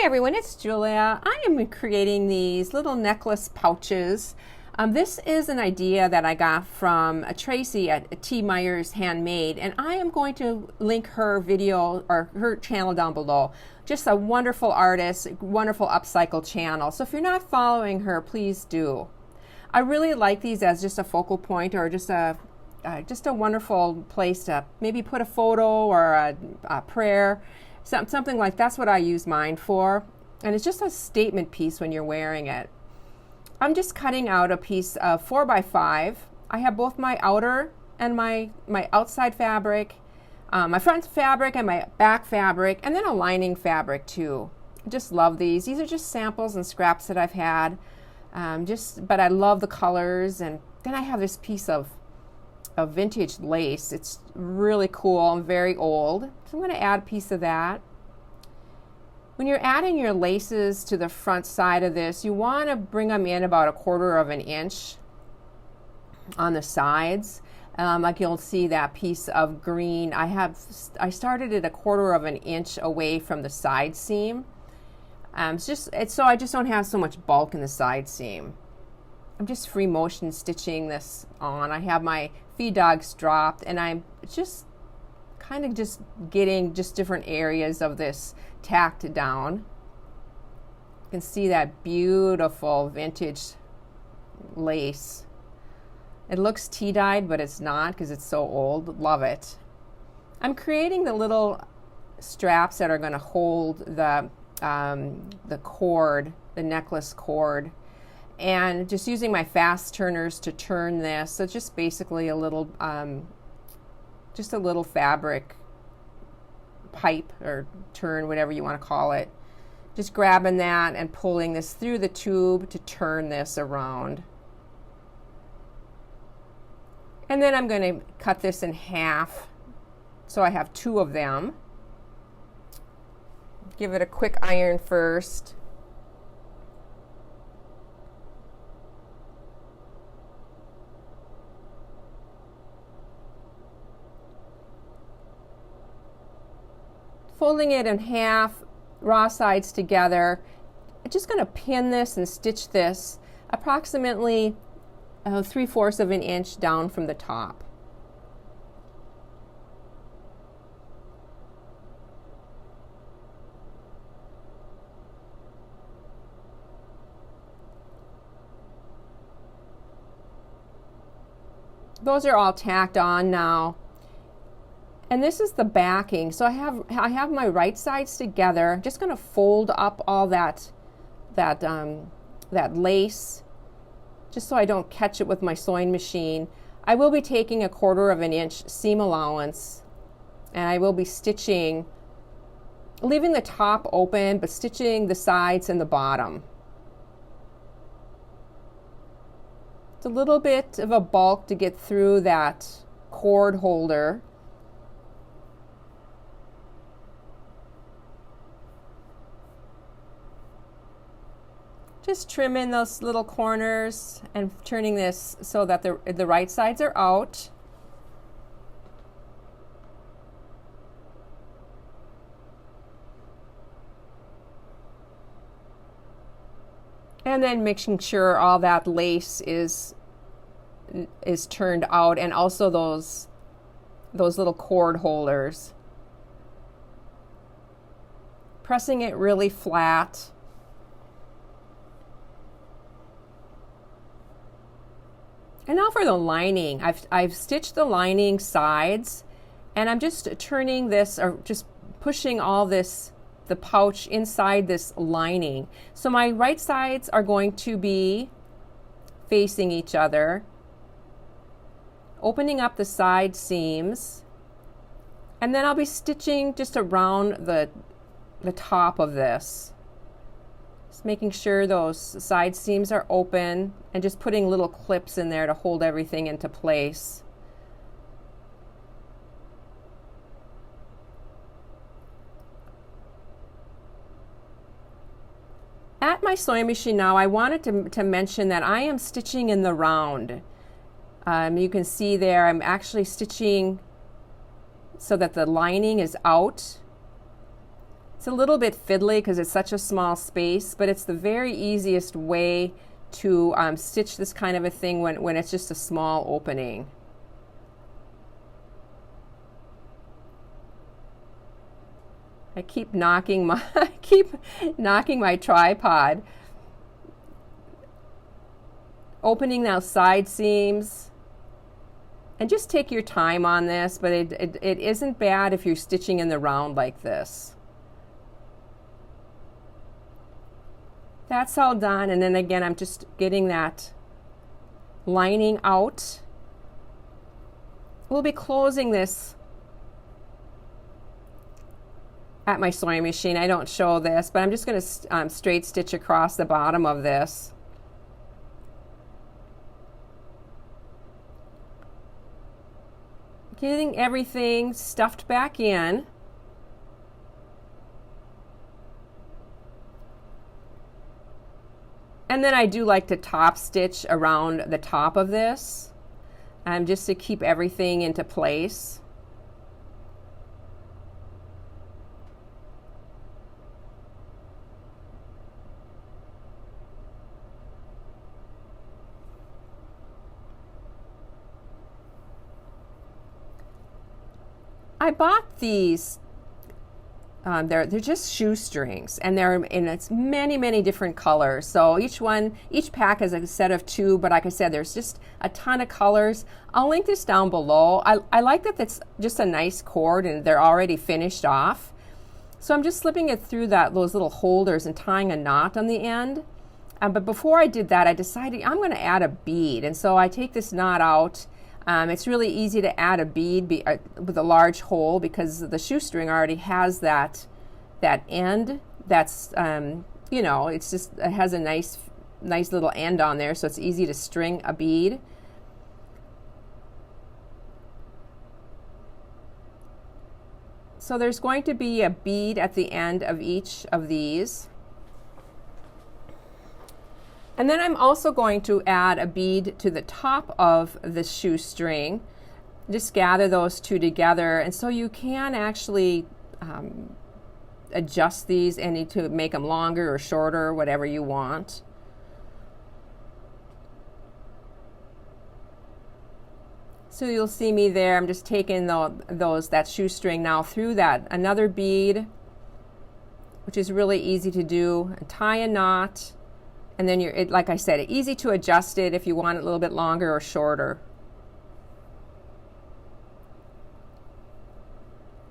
Hi everyone, it's Julia. I am creating these little necklace pouches. This is an idea that I got from Tracy at T. Myers Handmade, and I am going to link her video or her channel down below. Just a wonderful artist, wonderful upcycle channel. So if you're not following her, please do. I really like these as just a focal point or just a wonderful place to maybe put a photo or a prayer. Something like that's what I use mine for. And it's just a statement piece when you're wearing it. I'm just cutting out a piece of 4x5. I have both my outer and my outside fabric, my front fabric and my back fabric, and then a lining fabric too. I just love these. These are just samples and scraps that I've had. But I love the colors. And then I have this piece of vintage lace. It's really cool and very old. So I'm going to add a piece of that. When you're adding your laces to the front side of this, you want to bring them in about 1/4 of an inch on the sides. Like you'll see that piece of green. I started it 1/4 of an inch away from the side seam. So I just don't have so much bulk in the side seam. I'm just free motion stitching this on. I have my feed dogs dropped, and I'm just kind of just getting just different areas of this tacked down. You can see that beautiful vintage lace. It looks tea-dyed, but it's not because it's so old. Love it. I'm creating the little straps that are going to hold the cord, the necklace cord, and just using my fast turners to turn this. So just basically a little fabric pipe or turn, whatever you want to call it. Just grabbing that and pulling this through the tube to turn this around. And then I'm going to cut this in half so I have 2 of them. Give it a quick iron first. Folding it in half, raw sides together. I'm just going to pin this and stitch this approximately 3/4 of an inch down from the top. Those are all tacked on now. And this is the backing. So I have my right sides together. I'm just going to fold up all that lace, just so I don't catch it with my sewing machine. I will be taking 1/4 of an inch seam allowance, and I will be stitching, leaving the top open, but stitching the sides and the bottom. It's a little bit of a bulk to get through that cord holder. Just trimming those little corners and turning this so that the right sides are out. And then making sure all that lace is turned out, and also those little cord holders. Pressing it really flat. And now for the lining. I've stitched the lining sides, and I'm just turning this, or just pushing all this, the pouch inside this lining. So my right sides are going to be facing each other, opening up the side seams, and then I'll be stitching just around the top of this. Just making sure those side seams are open and just putting little clips in there to hold everything into place. At my sewing machine now, I wanted to mention that I am stitching in the round. You can see there I'm actually stitching so that the lining is out It's a little bit fiddly because it's such a small space, but it's the very easiest way to stitch this kind of a thing when it's just a small opening. I keep knocking my tripod. Opening those side seams. And just take your time on this, but it isn't bad if you're stitching in the round like this. That's all done, and then again I'm just getting that lining out. We'll be closing this at my sewing machine. I don't show this, but I'm just going to straight stitch across the bottom of this. Getting everything stuffed back in. And then I do like to top stitch around the top of this, just to keep everything into place. I bought these. They're just shoestrings, and they're in it's many different colors. So each pack is a set of 2, but like I said, there's just a ton of colors. I'll link this down below. I like that it's just a nice cord and they're already finished off. So I'm just slipping it through those little holders and tying a knot on the end. But before I did that, I decided I'm going to add a bead, and so I take this knot out. It's really easy to add a bead with a large hole because the shoestring already has that end. That's you know, it has a nice little end on there, so it's easy to string a bead. So there's going to be a bead at the end of each of these. And then I'm also going to add a bead to the top of the shoestring. Just gather those 2 together, and so you can actually adjust these and to make them longer or shorter, whatever you want. So you'll see me there. I'm just taking that shoestring now through another bead, which is really easy to do. Tie a knot. And then like I said, easy to adjust it if you want it a little bit longer or shorter.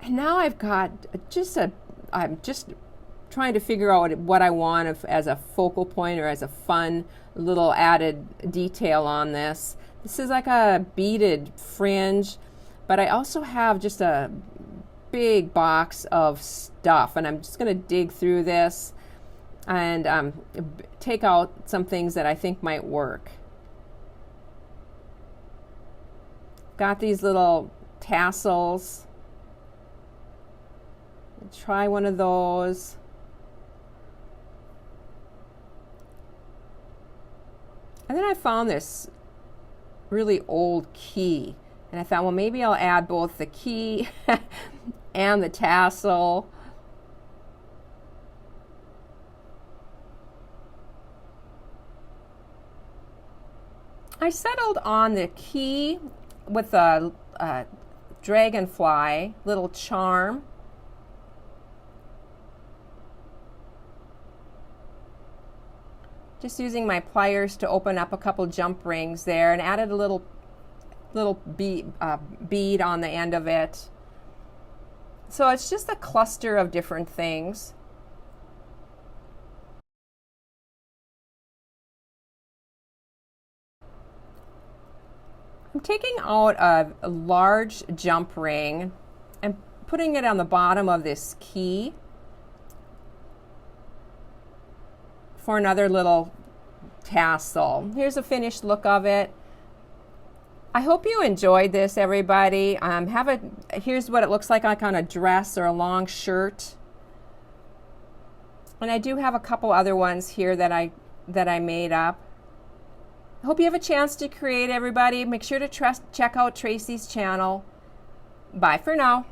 And now I've got I'm just trying to figure out what I want as a focal point or as a fun little added detail on this. This is like a beaded fringe, but I also have just a big box of stuff, and I'm just going to dig through this and take out some things that I think might work. Got these little tassels. Try one of those. And then I found this really old key, and I thought, well, maybe I'll add both the key and the tassel. I settled on the key with a dragonfly little charm. Just using my pliers to open up a couple jump rings there, and added a little bead on the end of it. So it's just a cluster of different things. I'm taking out a large jump ring and putting it on the bottom of this key for another little tassel. Here's a finished look of it. I hope you enjoyed this, everybody. Here's what it looks like on a dress or a long shirt. And I do have a couple other ones here that I made up. I hope you have a chance to create, everybody. Make sure to check out Tracy's channel. Bye for now.